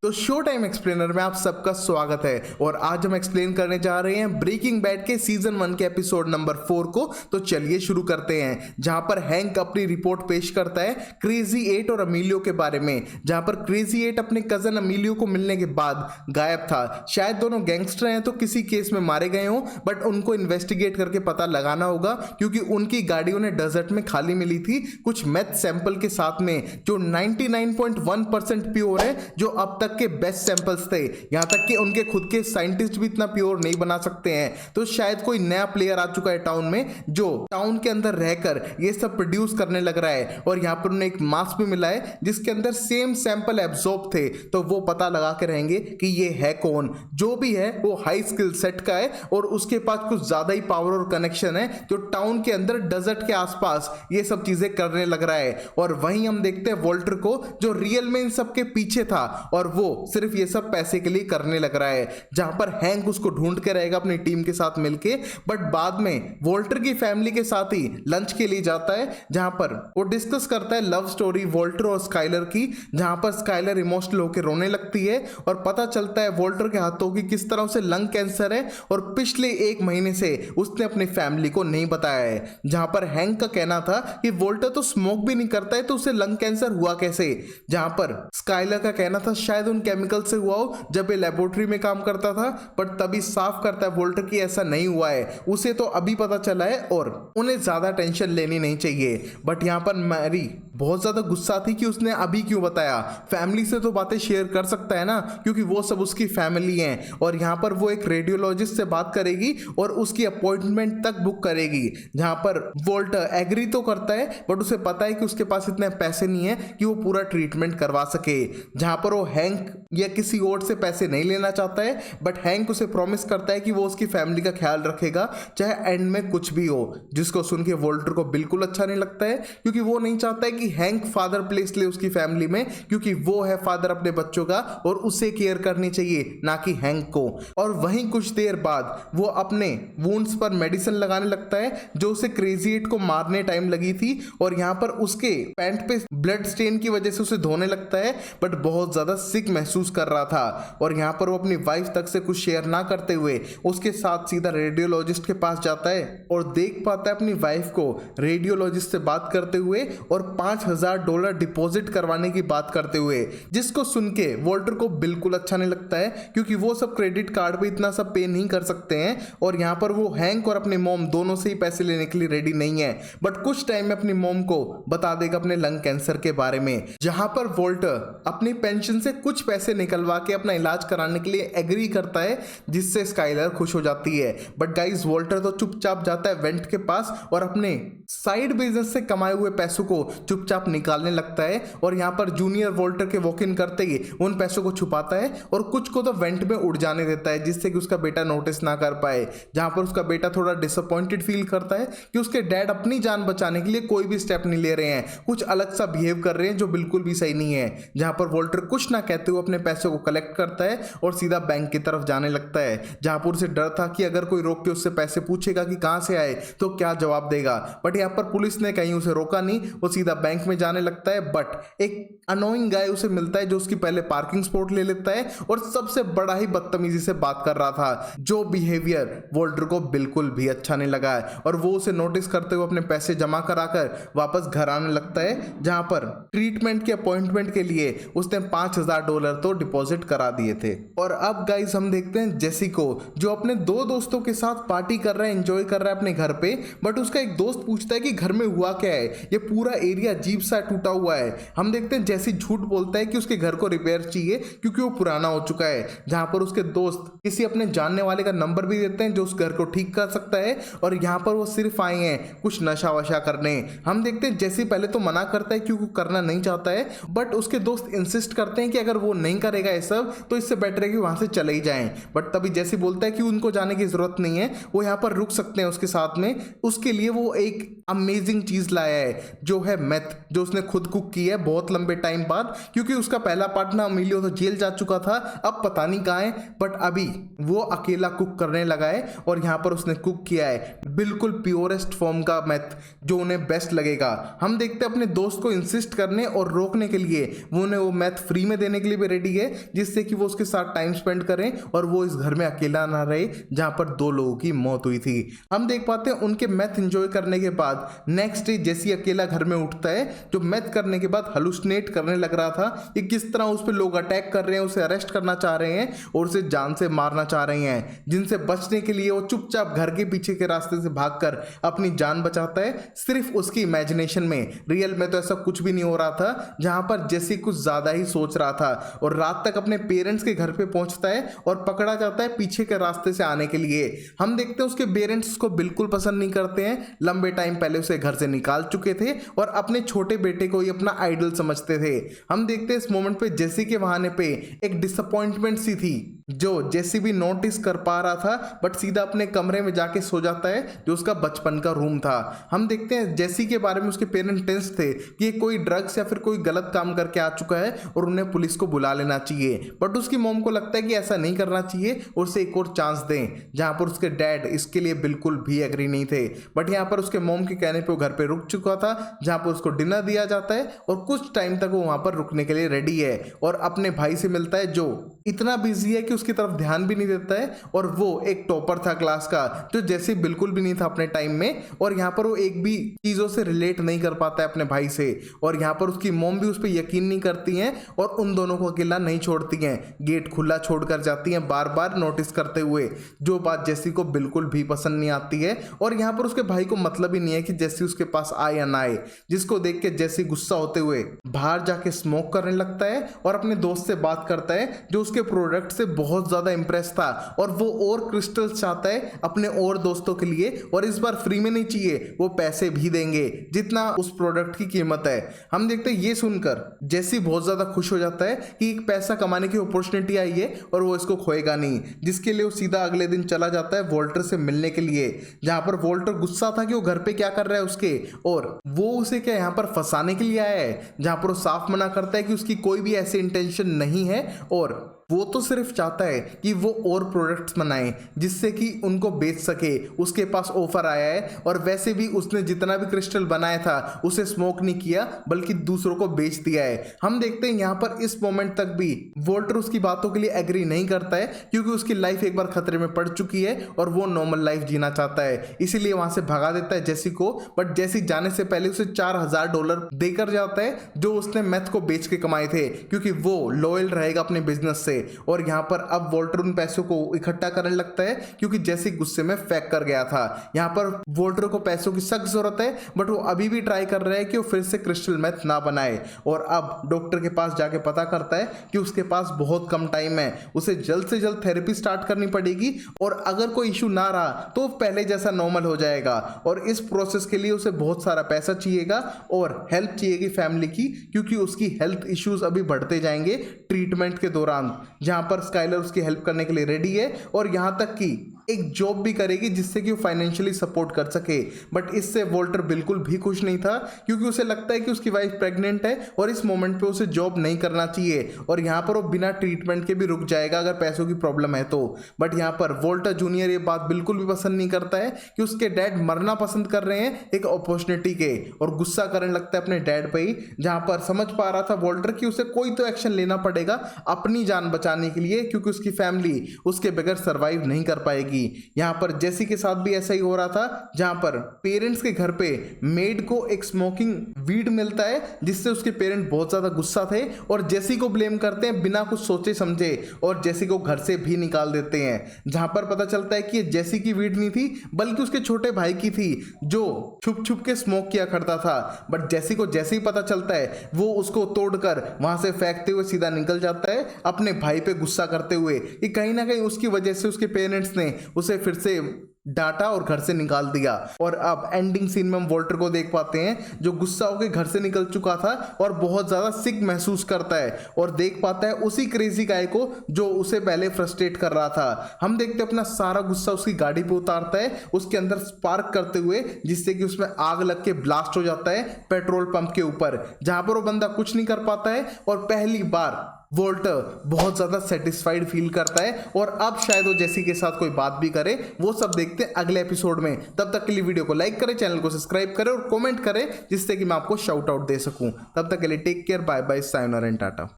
तो show time explainer में आप सबका स्वागत है और आज हम एक्सप्लेन करने जा रहे हैं ब्रेकिंग बैड के सीजन 1 के एपिसोड नंबर 4 को। तो चलिए शुरू करते हैं, जहां पर हैंक अपनी रिपोर्ट पेश करता है क्रेजी 8 और अमीलियो के बारे में। जहां पर क्रेजी 8 अपने कजन अमीलियो को मिलने के बाद गायब था। शायद दोनों गैंगस्टर हैं तो किसी केस में मारे गए हों, बट उनको इन्वेस्टिगेट करके पता लगाना होगा क्योंकि उनकी गाड़ी उन्हें डेजर्ट में खाली मिली थी कुछ मैथ सैंपल के साथ में, जो 99.1% प्योर है, जो अब तक के बेस्ट सैंपल्स थे। यहां तक कि उनके खुद के साइंटिस्ट भी इतना प्योर नहीं बना सकते हैं। तो शायद कोई नया प्लेयर आ चुका है टाउन में, जो टाउन के अंदर रहकर ये सब प्रोड्यूस करने लग रहा है। और यहां पर उन्हें एक मास्क भी मिला है जिसके अंदर सेम सैंपल एब्जॉर्ब थे, तो वो पता लगा के रहेंगे कि ये है कौन। जो भी है वो हाई स्किल सेट का है और उसके पास कुछ ज्यादा ही पावर और कनेक्शन है, जो टाउन के अंदर डेजर्ट के आसपास ये सब चीजें करने लग रहा है। और वहीं हम देखते हैं वॉल्टर को, जो रियल में इन सब के पीछे था और वो सिर्फ ये सब पैसे के लिए करने लग रहा है। जहां पर हैंक उसको ढूंढ के रहेगा अपनी टीम के साथ मिलके, बट बाद में वॉल्टर की फैमिली के साथ ही लंच के लिए जाता है, जहां पर वो डिस्कस करता है लव स्टोरी वॉल्टर और स्काइलर की। जहां पर स्काइलर इमोशनल होकर रोने लगती है और पता चलता है वॉल्टर के हाथों की किस तरह से लंग कैंसर है और पिछले 1 महीने से उसने अपनी फैमिली को नहीं बताया है। जहां पर हैंक का कहना था कि वॉल्टर तो स्मोक भी नहीं करता है तो उसे लंग कैंसर हुआ कैसे। जहां पर स्काइलर का कहना था शायद उन केमिकल से हुआ हो जब ये लेबोरेटरी में काम करता था, पर तभी साफ करता है वॉल्टर की ऐसा नहीं हुआ है, उसे तो अभी पता चला है और उन्हें ज्यादा टेंशन लेनी नहीं चाहिए। बट यहाँ पर मैरी बहुत ज्यादा गुस्सा थी कि उसने अभी क्यों बताया। फैमिली से तो बातें शेयर कर सकता है ना, क्योंकि वो सब उसकी फैमिली है। और यहाँ पर वो एक रेडियोलॉजिस्ट से बात करेगी और उसकी अपॉइंटमेंट तक बुक करेगी। जहां पर वॉल्टर एग्री तो करता है, बट उसे पता है कि उसके पास इतने पैसे नहीं है कि वो पूरा ट्रीटमेंट करवा सके। जहां पर वो हैंक या किसी और से पैसे नहीं लेना चाहता है, बट हैंक उसे प्रॉमिस करता है कि वो उसकी फैमिली का ख्याल रखेगा चाहे एंड में कुछ भी हो। जिसको सुन के वॉल्टर को बिल्कुल अच्छा नहीं लगता है, क्योंकि वो नहीं चाहता है कि हैंक फादर प्लेस ले उसकी फैमिली में, क्योंकि वो है फादर अपने बच्चों का और उसे केयर करनी चाहिए, ना कि हैंक को। और वहीं कुछ देर बाद वो अपने वुंड्स पर मेडिसिन लगाने लगता है जो उसे क्रेजी 8 को मारने टाइम लगी थी। और यहाँ पर उसके पैंट पे ब्लड स्टेन की वजह से उसे धोने लगता है, बट बहुत ज्यादा सिक महसूस कर रहा था। और यहाँ पर वो अपनी वाइफ तक से कुछ शेयर ना करते हुए उसके साथ सीधा रेडियोलॉजिस्ट के पास जाता है और देख पाता है अपनी वाइफ को रेडियोलॉजिस्ट से बात करते हुए और $5000 डिपॉजिट करवाने की बात करते हुए, जिसको सुन के वॉल्टर को बिल्कुल अच्छा नहीं लगता है, क्योंकि वो सब क्रेडिट कार्ड पे इतना सब पे नहीं कर सकते हैं। और यहाँ पर वो हैंक और अपने मॉम दोनों से ही पैसे लेने के लिए रेडी नहीं है, बट कुछ टाइम में अपनी मॉम को बता देगा अपने लंग कैंसर के बारे में। जहां पर वॉल्टर अपनी पेंशन से कुछ पैसे निकलवा के अपना इलाज कराने के लिए एग्री करता है, जिससे स्काइलर खुश हो जाती है। बट गाइस, वॉल्टर तो चुपचाप जाता है वेंट के पास और अपने साइड बिजनेस से कमाए हुए पैसों को चुपचाप निकालने लगता है। और यहाँ पर जूनियर वॉल्टर के वॉक इन करते ही उन पैसों को छुपाता है और कुछ को तो वेंट में उड़ जाने देता है, जिससे कि उसका बेटा नोटिस ना कर पाए। जहां पर उसका बेटा थोड़ा डिसअपॉइंटेड फील करता है कि उसके डैड अपनी जान बचाने के लिए कोई भी स्टेप नहीं ले रहे हैं, कुछ अलग सा बिहेव कर रहे हैं जो बिल्कुल भी सही नहीं है। जहां पर वॉल्टर कुछ ना कहते हुए अपने पैसों को कलेक्ट करता है और सीधा बैंक की तरफ जाने लगता है। जहां पर उसे डर था कि अगर कोई रोक के उससे पैसे पूछेगा कि कहां से आए तो क्या जवाब देगा, बट यहाँ पर पुलिस ने कहीं उसे रोका नहीं, वो सीधा बैंक में जाने लगता है। बट एक अनोइंग गाय उसे मिलता है जो उसकी पहले पार्किंग स्पॉट ले लेता है और सबसे बड़ा ही बदतमीजी से बात कर रहा था, जो बिहेवियर वॉल्टर को बिल्कुल भी अच्छा नहीं लगा है। और वो उसे नोटिस करते हुए अपने पैसे जमा कराकर वापस घर आने लगता है, जहां पर ट्रीटमेंट के अपॉइंटमेंट के लिए उसने $5000 तो डिपॉजिट करा दिए थे। और अब गाइस हम देखते हैं जेसी को, जो अपने 2 दोस्तों के साथ पार्टी कर रहा है, एंजॉय कर रहा है अपने घर पे। बट उसका एक दोस्त पूछता है कि घर में हुआ क्या है, ये पूरा एरिया अजीब सा टूटा हुआ है। हम देखते हैं जेसी झूठ बोलता है कि उसके घर को रिपेयर चाहिए क्योंकि वो पुराना हो चुका है। जहां पर उसके दोस्त किसी अपने जानने वाले का नंबर भी देते हैं जो उस घर को ठीक कर सकता है। और यहाँ पर वो सिर्फ आए हैं कुछ नशा वशा करने। हम देखते हैं जेसी पहले तो मना करता है क्योंकि करना नहीं चाहता है, बट उसके दोस्त इंसिस्ट करते हैं कि अगर वो नहीं करेगा ये सब तो इससे बेटर है कि वहां से चले ही जाएं। बट तभी जेसी बोलता है कि उनको जाने की जरूरत नहीं है, वो यहाँ पर रुक सकते हैं उसके साथ में। उसके लिए वो एक अमेजिंग चीज लाया है जो है मेथ, जो उसने खुद कुक की है बहुत लंबे टाइम बाद, क्योंकि उसका पहला पार्टनर अमीलियो तो जेल जा चुका था, अब पता नहीं कहाँ है, बट अभी वो अकेला कुक करने लगा है। और यहाँ पर उसने कुक किया है बिल्कुल प्योरेस्ट फॉर्म का मेथ जो उन्हें बेस्ट लगेगा। हम देखते हैं अपने दोस्त को इंसिस्ट करने और रोकने के लिए वो उन्हें वो मेथ फ्री में देने के लिए लिए भी रेडी है, जिससे कि वो उसके साथ टाइम स्पेंड करें और वो इस घर में अकेला ना रहे जहां पर 2 लोगों की मौत हुई थी। हम देख पाते हैं उनके मैथ एंजॉय करने के बाद नेक्स्ट डे जेसी अकेला घर में उठता है, जो मैथ करने के बाद हलुसिनेट करने लग रहा था कि किस तरह उस पर लोग अटैक कर रहे हैं, उसे अरेस्ट करना चाह रहे हैं और उसे जान से मारना चाह रहे हैं, जिनसे बचने के लिए वो चुपचाप घर के पीछे के रास्ते से भागकर अपनी जान बचाता है, सिर्फ उसकी इमेजिनेशन में। रियल में तो ऐसा कुछ भी नहीं हो रहा था, जहां पर जेसी कुछ ज्यादा ही सोच रहा था और रात तक अपने पेरेंट्स के घर पे पहुंचता है और पकड़ा जाता है पीछे के रास्ते से आने के लिए। हम देखते हैं उसके पेरेंट्स उसको बिल्कुल पसंद नहीं करते हैं, लंबे टाइम पहले उसे घर से निकाल चुके थे और अपने छोटे बेटे को ही अपना आइडल समझते थे। हम देखते हैं इस मोमेंट पे जेसी के बहाने पे एक डिसअपॉइंटमेंट सी थी, जो जेसी भी नोटिस कर पा रहा था, बट सीधा अपने कमरे में जाके सो जाता है, जो उसका बचपन का रूम था। हम देखते हैं जेसी के बारे में उसके पेरेंट्स टेंस थे कि ये कोई ड्रग्स या फिर कोई गलत काम करके आ चुका है और उन्हें पुलिस को बुला लेना चाहिए, बट उसकी मॉम को लगता है कि ऐसा नहीं करना चाहिए और उसे एक और चांस दें, जहां पर उसके डैड इसके लिए बिल्कुल भी एग्री नहीं थे। बट यहाँ पर उसके मॉम के कहने पे वो घर पे रुक चुका था, जहां पर उसको डिनर दिया जाता है और कुछ टाइम तक वो वहां पर रुकने के लिए रेडी है और अपने भाई से मिलता है, जो इतना बिजी है कि उसकी तरफ ध्यान भी नहीं देता है और वो एक टॉपर था क्लास का, जो जैसे बिल्कुल भी नहीं था अपने टाइम में, और यहाँ पर वो एक भी चीजों से रिलेट नहीं कर पाता है अपने भाई से, और यहाँ पर उसकी मॉम भी उस पर यकीन नहीं करती हैं और उन दोनों को अकेला नहीं छोड़ती हैं, गेट खुला छोड़कर जाती हैं बार बार नोटिस करते हुए, जो बात जेसी को बिल्कुल भी पसंद नहीं आती है। और यहाँ पर उसके भाई को मतलब ही नहीं है कि जेसी उसके पास आए या ना आए, जिसको देख के जेसी गुस्सा होते हुए बाहर जाके स्मोक करने लगता है और अपने दोस्त से बात करता है, जो उसके प्रोडक्ट से बहुत ज्यादा इंप्रेस था और वो और क्रिस्टल्स चाहता है अपने और दोस्तों के लिए, और इस बार फ्री में नहीं चाहिए, वो पैसे भी देंगे जितना उस प्रोडक्ट की कीमत है। हम देखते हैं ये सुनकर जेसी बहुत ज्यादा खुश हो जाता है कि एक पैसा कमाने की अपॉर्चुनिटी आई है और वो इसको खोएगा नहीं, जिसके लिए वो सीधा अगले दिन चला जाता है वॉल्टर से मिलने के लिए, जहां पर वॉल्टर गुस्सा था कि वो घर पे क्या कर रहा है उसके, और वो उसे क्या यहाँ पर फंसाने के लिए आया है, जहां पर वो साफ मना करता है कि उसकी कोई भी ऐसी इंटेंशन नहीं है और वो तो सिर्फ चाहता है कि वो और प्रोडक्ट्स बनाए जिससे कि उनको बेच सके। उसके पास ऑफर आया है और वैसे भी उसने जितना भी क्रिस्टल बनाया था उसे स्मोक नहीं किया बल्कि दूसरों को बेच दिया है। हम देखते हैं यहाँ पर इस मोमेंट तक भी वॉल्टर उसकी बातों के लिए एग्री नहीं करता है, क्योंकि उसकी लाइफ एक बार खतरे में पड़ चुकी है और वो नॉर्मल लाइफ जीना चाहता है, इसीलिए वहां से भगा देता है जेसी को। बट जेसी जाने से पहले उसे $4000 देकर जाता है, जो उसने मैथ को बेच के कमाए थे, क्योंकि वो लॉयल रहेगा अपने बिजनेस से। और यहां पर अब वॉल्टर उन पैसों को इकट्ठा करने लगता है, क्योंकि जेसी गुस्से में फेंक कर गया था। यहां पर वॉल्टर को पैसों की सख्त जरूरत है, बट वो अभी भी ट्राई कर रहा है कि वो फिर से क्रिस्टल मैथ ना बनाए। और अब डॉक्टर के पास जाके पता करता है कि उसके पास बहुत कम टाइम है, उसे जल्द से जल्द थेरेपी स्टार्ट करनी पड़ेगी, और अगर कोई इशू ना रहा तो पहले जैसा नॉर्मल हो जाएगा। और इस प्रोसेस के लिए उसे बहुत सारा पैसा चाहिएगा और हेल्प चाहिएगी फैमिली की, क्योंकि उसकी हेल्थ इश्यूज अभी बढ़ते जाएंगे ट्रीटमेंट के दौरान, जहां पर स्काइलर उसकी हेल्प करने के लिए रेडी है और यहां तक कि एक जॉब भी करेगी जिससे कि वो फाइनेंशियली सपोर्ट कर सके। बट इससे वॉल्टर बिल्कुल भी खुश नहीं था, क्योंकि उसे लगता है कि उसकी वाइफ प्रेग्नेंट है और इस मोमेंट पे उसे जॉब नहीं करना चाहिए, और यहाँ पर वो बिना ट्रीटमेंट के भी रुक जाएगा अगर पैसों की प्रॉब्लम है तो। बट यहाँ पर वॉल्टर जूनियर ये बात बिल्कुल भी पसंद नहीं करता है कि उसके डैड मरना पसंद कर रहे हैं एक अपॉर्चुनिटी के, और गुस्सा करने लगता है अपने डैड पे ही, जहां पर समझ पा रहा था वॉल्टर कि उसे कोई तो एक्शन लेना पड़ेगा अपनी जान बचाने के लिए, क्योंकि उसकी फैमिली उसके बगैर सर्वाइव नहीं कर पाएगी। यहां पर जेसी के साथ भी ऐसा ही हो रहा था, जहां पर पेरेंट्स के घर पे मेड को एक स्मोकिंग वीड मिलता है, जिससे उसके पेरेंट बहुत ज्यादा गुस्सा थे और जेसी को ब्लेम करते हैं बिना कुछ सोचे समझे, और जेसी को घर से भी निकाल देते हैं। जहां पर पता चलता है कि ये जेसी की वीड नहीं थी बल्कि उसके छोटे भाई की थी, जो छुप छुप के स्मोक किया करता था। बट जेसी को जैसे ही पता चलता है वो उसको तोड़कर वहां से फेंकते हुए सीधा निकल जाता है, अपने भाई पे गुस्सा करते हुए कि कहीं ना कहीं उसकी वजह से उसके पेरेंट्स ने उसे फिर से डांटा और घर से निकाल दिया। और अब एंडिंग सीन में हम वॉल्टर को देख पाते हैं, जो गुस्सा होकर घर से निकल चुका था और बहुत ज्यादा सिक महसूस करता है, और देख पाता है उसी क्रेजी गाय को जो उसे पहले फ्रस्ट्रेट कर रहा था। हम देखते हैं अपना सारा गुस्सा उसकी गाड़ी पे उतारता है, उसके अंदर स्पार्क करते हुए, जिससे कि उसमें आग लग के ब्लास्ट हो जाता है पेट्रोल पंप के ऊपर, जहां पर वो बंदा कुछ नहीं कर पाता है और पहली बार वॉल्टर बहुत ज्यादा सेटिस्फाइड फील करता है। और अब शायद वो जेसी के साथ कोई बात भी करे, वो सब देखते हैं अगले एपिसोड में। तब तक के लिए वीडियो को लाइक करें, चैनल को सब्सक्राइब करें और कमेंट करें, जिससे कि मैं आपको शाउट आउट दे सकूं। तब तक के लिए take care, bye bye, sayonara and Tata.